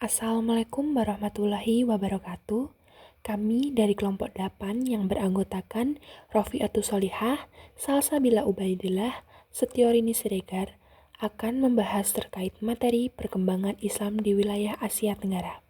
Assalamualaikum warahmatullahi wabarakatuh. Kami dari kelompok 8 yang beranggotakan Rofiatus Solihah, Salsabila Ubaidillah, Setiorini Siregar akan membahas terkait materi perkembangan Islam di wilayah Asia Tenggara.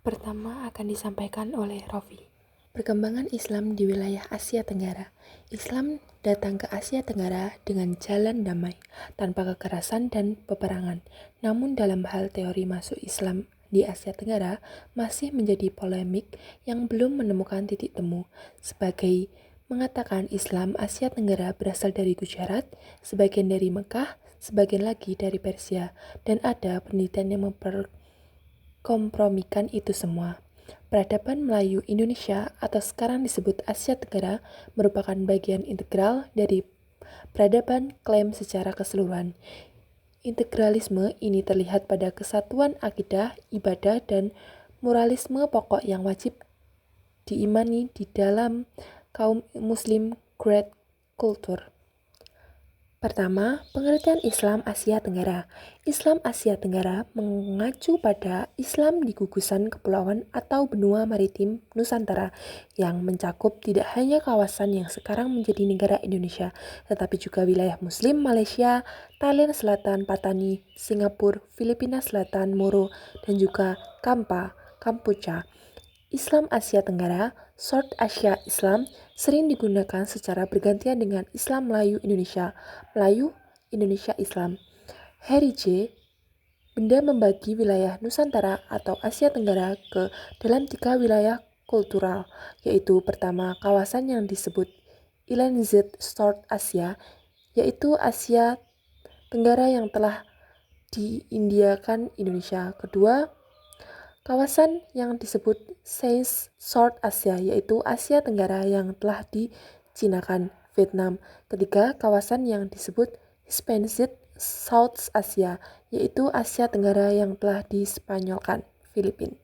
Pertama akan disampaikan oleh Rofi. Perkembangan Islam di wilayah Asia Tenggara. Islam datang ke Asia Tenggara dengan jalan damai, tanpa kekerasan dan peperangan. Namun dalam hal teori masuk Islam di Asia Tenggara masih menjadi polemik yang belum menemukan titik temu. Sebagai mengatakan Islam Asia Tenggara berasal dari Gujarat, sebagian dari Mekah, sebagian lagi dari Persia, dan ada penelitian yang memperkompromikan itu semua. Peradaban Melayu Indonesia atau sekarang disebut Asia Tenggara merupakan bagian integral dari peradaban klaim secara keseluruhan. Integralisme ini terlihat pada kesatuan akidah, ibadah, dan moralisme pokok yang wajib diimani di dalam kaum muslim Great Culture. Pertama, pengertian Islam Asia Tenggara. Islam Asia Tenggara mengacu pada Islam di gugusan kepulauan atau benua maritim Nusantara yang mencakup tidak hanya kawasan yang sekarang menjadi negara Indonesia, tetapi juga wilayah Muslim Malaysia, Thailand Selatan, Patani, Singapura, Filipina Selatan, Moro, dan juga Kampuchea. Islam Asia Tenggara, Short Asia Islam, sering digunakan secara bergantian dengan Islam Melayu Indonesia, Melayu Indonesia Islam. Heritage benda membagi wilayah Nusantara atau Asia Tenggara ke dalam 3 wilayah kultural, yaitu pertama kawasan yang disebut ILNZ Short Asia, yaitu Asia Tenggara yang telah diindiakan Indonesia. Kedua, kawasan yang disebut Short Asia, yaitu Asia Tenggara yang telah dicinakan Vietnam. Ketiga, kawasan yang disebut Hispanioid South Asia, yaitu Asia Tenggara yang telah dispanyolkan Filipina.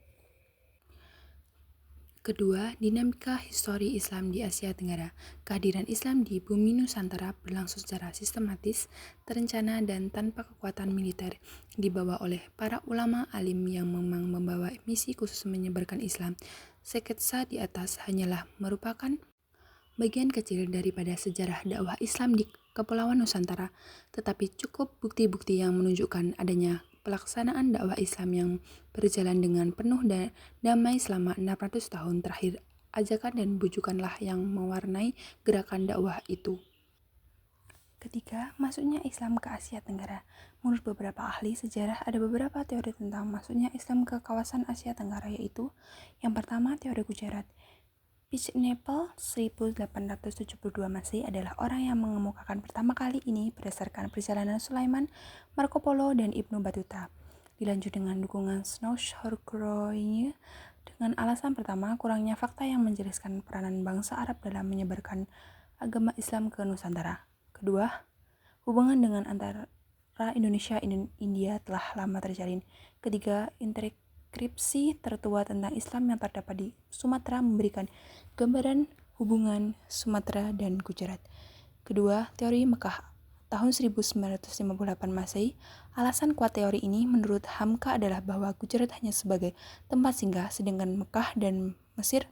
Kedua, dinamika histori Islam di Asia Tenggara. Kehadiran Islam di bumi Nusantara berlangsung secara sistematis, terencana, dan tanpa kekuatan militer, dibawa oleh para ulama alim yang memang membawa misi khusus menyebarkan Islam. Sketsa di atas hanyalah merupakan bagian kecil daripada sejarah dakwah Islam di Kepulauan Nusantara, tetapi cukup bukti-bukti yang menunjukkan adanya pelaksanaan dakwah Islam yang berjalan dengan penuh damai selama 600 tahun terakhir. Ajakan dan bujukanlah yang mewarnai gerakan dakwah itu. Ketiga, masuknya Islam ke Asia Tenggara. Menurut beberapa ahli sejarah, ada beberapa teori tentang masuknya Islam ke kawasan Asia Tenggara, yaitu yang pertama, teori Gujarat. Pitchnapel 1872 Masehi adalah orang yang mengemukakan pertama kali ini berdasarkan perjalanan Sulaiman, Marco Polo, dan Ibnu Battuta. Dilanjut dengan dukungan Snowshorgroye dengan alasan pertama, kurangnya fakta yang menjelaskan peranan bangsa Arab dalam menyebarkan agama Islam ke Nusantara. Kedua, hubungan dengan antara Indonesia dan India telah lama terjalin. Ketiga, inskripsi tertua tentang Islam yang terdapat di Sumatera memberikan gambaran hubungan Sumatera dan Gujarat. Kedua, teori Mekah tahun 1958 Masehi. Alasan kuat teori ini menurut Hamka adalah bahwa Gujarat hanya sebagai tempat singgah, sedangkan Mekah dan Mesir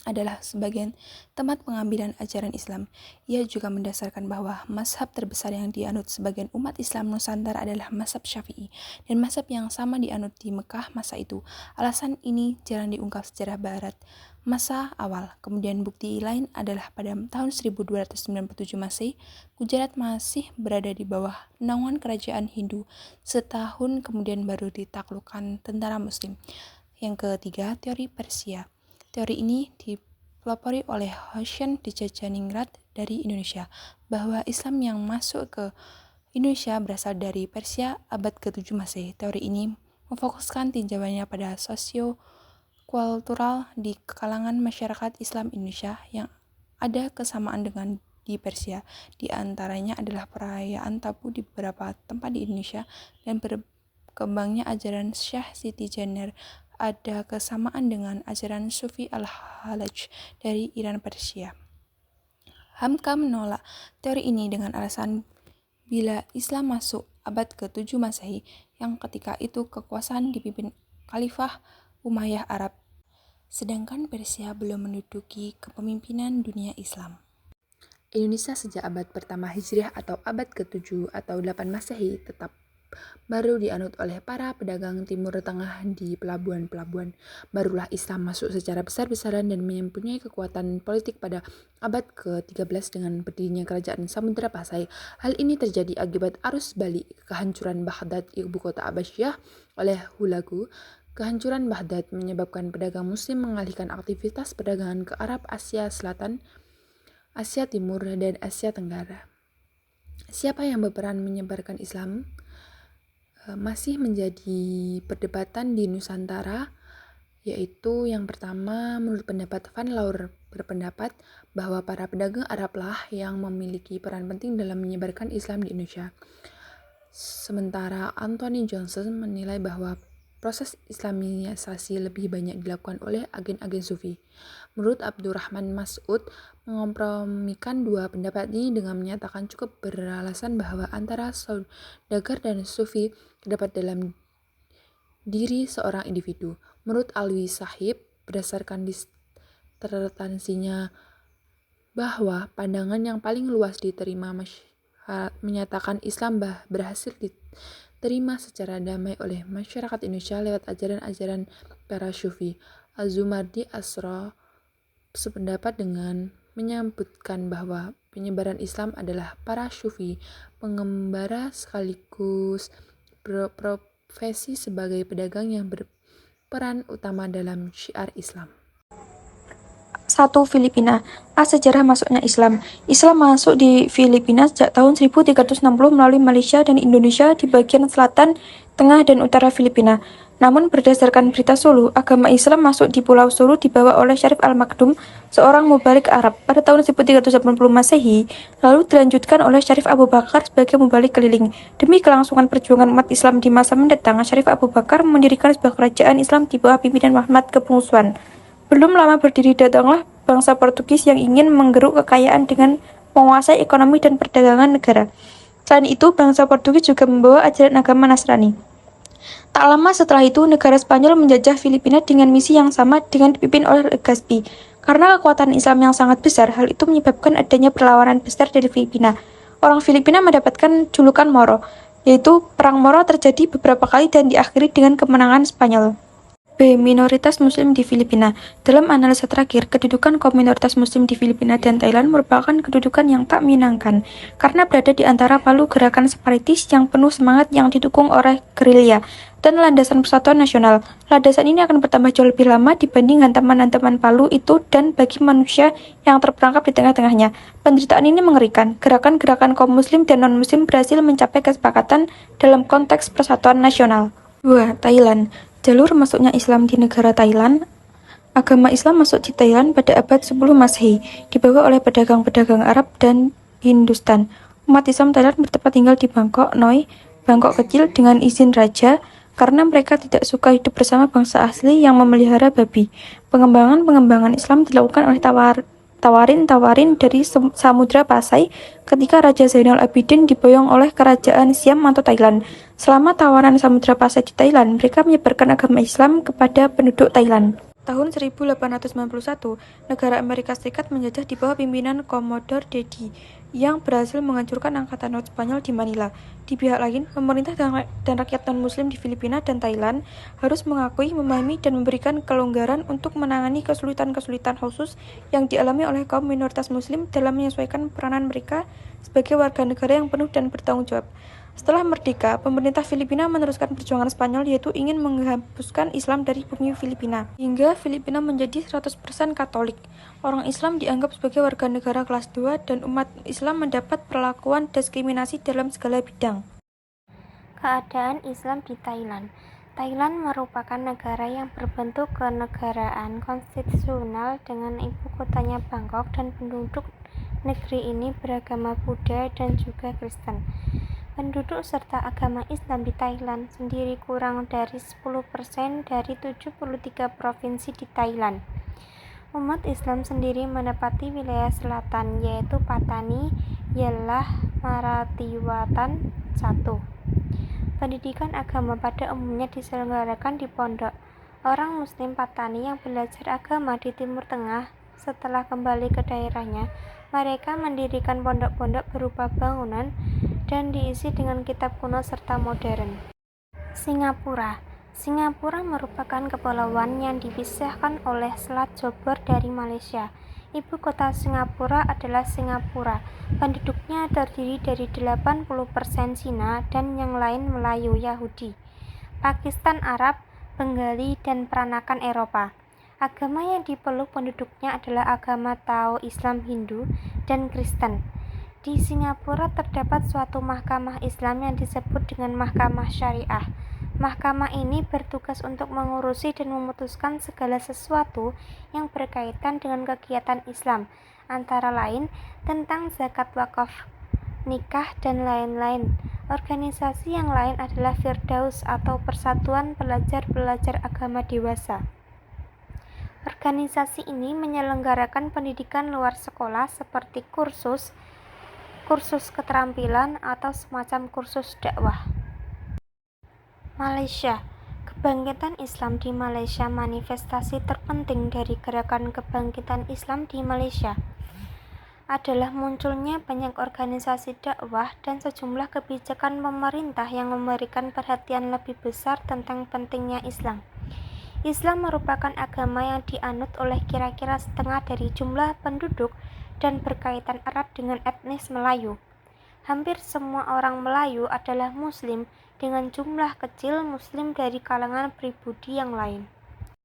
adalah sebagian tempat pengambilan ajaran Islam. Ia juga mendasarkan bahwa mazhab terbesar yang dianut sebagian umat Islam Nusantara adalah mazhab Syafi'i, dan mazhab yang sama dianut di Mekah masa itu. Alasan ini jarang diungkap sejarah Barat masa awal. Kemudian bukti lain adalah pada tahun 1297 Masehi, Gujarat masih berada di bawah naungan kerajaan Hindu. Setahun kemudian baru ditaklukkan tentara Muslim. Yang ketiga, teori Persia. Teori ini dipelopori oleh Hossein Djajaningrat dari Indonesia, bahwa Islam yang masuk ke Indonesia berasal dari Persia abad ke-7 Masehi. Teori ini memfokuskan tinjauannya pada sosio-kultural di kalangan masyarakat Islam Indonesia yang ada kesamaan dengan di Persia. Di antaranya adalah perayaan tabu di beberapa tempat di Indonesia dan berkembangnya ajaran Syekh Siti Jenar. Ada kesamaan dengan ajaran Sufi Al-Halaj dari Iran Persia. Hamka menolak teori ini dengan alasan bila Islam masuk abad ke-7 Masehi, yang ketika itu kekuasaan dipimpin Khalifah Umayyah Arab, sedangkan Persia belum menduduki kepemimpinan dunia Islam. Indonesia sejak abad pertama Hijriah atau abad ke-7 atau 8 Masehi tetap baru dianut oleh para pedagang Timur Tengah di pelabuhan-pelabuhan. Barulah Islam masuk secara besar-besaran dan mempunyai kekuatan politik pada abad ke-13 dengan berdirinya kerajaan Samudra Pasai. Hal ini terjadi akibat arus balik kehancuran Baghdad, ibu kota Abbasiyah, oleh Hulagu. Kehancuran Baghdad menyebabkan pedagang muslim mengalihkan aktivitas perdagangan ke Arab, Asia Selatan, Asia Timur, dan Asia Tenggara. Siapa yang berperan menyebarkan Islam masih menjadi perdebatan di Nusantara, yaitu yang pertama, menurut pendapat Van Laur berpendapat bahwa para pedagang Arablah yang memiliki peran penting dalam menyebarkan Islam di Indonesia. Sementara Anthony Johnson menilai bahwa proses Islamisasi lebih banyak dilakukan oleh agen-agen sufi. Menurut Abdurrahman Mas'ud, mengkompromikan dua pendapat ini dengan menyatakan cukup beralasan bahwa antara saudagar dan sufi terdapat dalam diri seorang individu. Menurut Alwi Sahib, berdasarkan disertasinya bahwa pandangan yang paling luas diterima menyatakan Islam berhasil diterima secara damai oleh masyarakat Indonesia lewat ajaran-ajaran para sufi. Az-Zumardi Asra sependapat dengan menyebutkan bahwa penyebaran Islam adalah para sufi, pengembara sekaligus berprofesi sebagai pedagang yang berperan utama dalam syiar Islam. 1. Filipina. Sejarah masuknya Islam. Islam masuk di Filipina sejak tahun 1360 melalui Malaysia dan Indonesia di bagian selatan, tengah, dan utara Filipina. Namun berdasarkan berita Sulu, agama Islam masuk di Pulau Sulu dibawa oleh Syarif Al-Makdum, seorang mubalik Arab, pada tahun 1380 Masehi, lalu dilanjutkan oleh Syarif Abu Bakar sebagai mubalik keliling. Demi kelangsungan perjuangan umat Islam di masa mendatang, Syarif Abu Bakar mendirikan sebuah kerajaan Islam di bawah pimpinan Muhammad Kepungsuan. Belum lama berdiri datanglah bangsa Portugis yang ingin menggeruk kekayaan dengan menguasai ekonomi dan perdagangan negara. Selain itu, bangsa Portugis juga membawa ajaran agama Nasrani. Tak lama setelah itu, negara Spanyol menjajah Filipina dengan misi yang sama dengan dipimpin oleh Legazpi. Karena kekuatan Islam yang sangat besar, hal itu menyebabkan adanya perlawanan besar dari Filipina. Orang Filipina mendapatkan julukan Moro, yaitu Perang Moro terjadi beberapa kali dan diakhiri dengan kemenangan Spanyol. B. Minoritas Muslim di Filipina. Dalam analisa terakhir, kedudukan kaum minoritas Muslim di Filipina dan Thailand merupakan kedudukan yang tak menyenangkan, karena berada di antara palu gerakan separatis yang penuh semangat yang didukung oleh gerilya, dan landasan persatuan nasional. Landasan ini akan bertambah jauh lebih lama dibanding hantaman-hantaman palu itu dan bagi manusia yang terperangkap di tengah-tengahnya. Penderitaan ini mengerikan. Gerakan-gerakan kaum Muslim dan non-Muslim berhasil mencapai kesepakatan dalam konteks persatuan nasional. 2. Thailand. Jalur masuknya Islam di negara Thailand. Agama Islam masuk di Thailand pada abad 10 Masehi, dibawa oleh pedagang-pedagang Arab dan Hindustan. Umat Islam Thailand bertempat tinggal di Bangkok, Noi, Bangkok kecil dengan izin raja, karena mereka tidak suka hidup bersama bangsa asli yang memelihara babi. Pengembangan Islam dilakukan oleh tawarin dari Samudra Pasai ketika Raja Zainal Abidin diboyong oleh kerajaan Siam atau Thailand. Selama tawanan Samudra Pasai di Thailand, mereka menyebarkan agama Islam kepada penduduk Thailand. Tahun 1891, negara Amerika Serikat menjajah di bawah pimpinan Commodore Deddy yang berhasil menghancurkan Angkatan Laut Spanyol di Manila. Di pihak lain, pemerintah dan rakyat non-Muslim di Filipina dan Thailand harus mengakui, memahami, dan memberikan kelonggaran untuk menangani kesulitan-kesulitan khusus yang dialami oleh kaum minoritas Muslim dalam menyesuaikan peranan mereka sebagai warga negara yang penuh dan bertanggung jawab. Setelah merdeka, pemerintah Filipina meneruskan perjuangan Spanyol, yaitu ingin menghapuskan Islam dari bumi Filipina, hingga Filipina menjadi 100% Katolik. Orang Islam dianggap sebagai warga negara kelas 2 dan umat Islam mendapat perlakuan diskriminasi dalam segala bidang. Keadaan Islam di Thailand. Thailand merupakan negara yang berbentuk kenegaraan konstitusional dengan ibu kotanya Bangkok, dan penduduk negeri ini beragama Buddha dan juga Kristen. Penduduk serta agama Islam di Thailand sendiri kurang dari 10% dari 73 provinsi di Thailand. Umat Islam sendiri menempati wilayah selatan, yaitu Patani, Yelah, Marathiwatan 1, Pendidikan agama pada umumnya diselenggarakan di pondok. Orang Muslim Patani yang belajar agama di Timur Tengah setelah kembali ke daerahnya, mereka mendirikan pondok-pondok berupa bangunan dan diisi dengan kitab kuno serta modern. Singapura merupakan kepulauan yang dipisahkan oleh Selat Johor dari Malaysia. Ibu kota Singapura adalah Singapura. Penduduknya terdiri dari 80% Cina dan yang lain Melayu Yahudi, Pakistan Arab, Bengali, dan peranakan Eropa. Agama yang dipeluk penduduknya adalah agama Tao, Islam, Hindu, dan Kristen. Di Singapura terdapat suatu mahkamah Islam yang disebut dengan Mahkamah Syariah. Mahkamah ini bertugas untuk mengurusi dan memutuskan segala sesuatu yang berkaitan dengan kegiatan Islam, antara lain tentang zakat wakaf, nikah, dan lain-lain. Organisasi yang lain adalah Firdaus atau Persatuan Pelajar-Pelajar Agama Dewasa. Organisasi ini menyelenggarakan pendidikan luar sekolah seperti kursus keterampilan atau semacam kursus dakwah. Malaysia. Kebangkitan Islam di Malaysia. Manifestasi terpenting dari gerakan kebangkitan Islam di Malaysia adalah munculnya banyak organisasi dakwah dan sejumlah kebijakan pemerintah yang memberikan perhatian lebih besar tentang pentingnya Islam. Islam merupakan agama yang dianut oleh kira-kira setengah dari jumlah penduduk dan berkaitan erat dengan etnis Melayu. Hampir semua orang Melayu adalah Muslim, dengan jumlah kecil Muslim dari kalangan pribumi yang lain.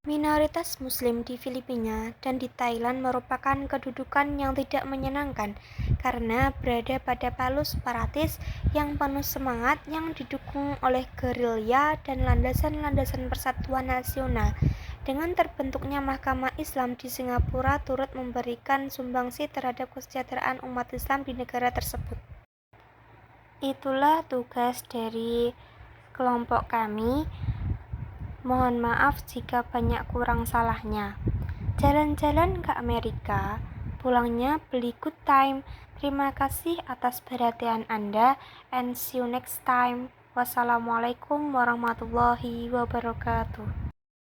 Minoritas Muslim di Filipina dan di Thailand merupakan kedudukan yang tidak menyenangkan karena berada pada palu separatis yang penuh semangat yang didukung oleh gerilya dan landasan-landasan persatuan nasional. Dengan terbentuknya Mahkamah Islam di Singapura turut memberikan sumbangsi terhadap kesejahteraan umat Islam di negara tersebut. Itulah tugas dari kelompok kami. Mohon maaf jika banyak kurang salahnya. Jalan-jalan ke Amerika, pulangnya beli good time. Terima kasih atas perhatian Anda and see you next time. Wassalamualaikum warahmatullahi wabarakatuh.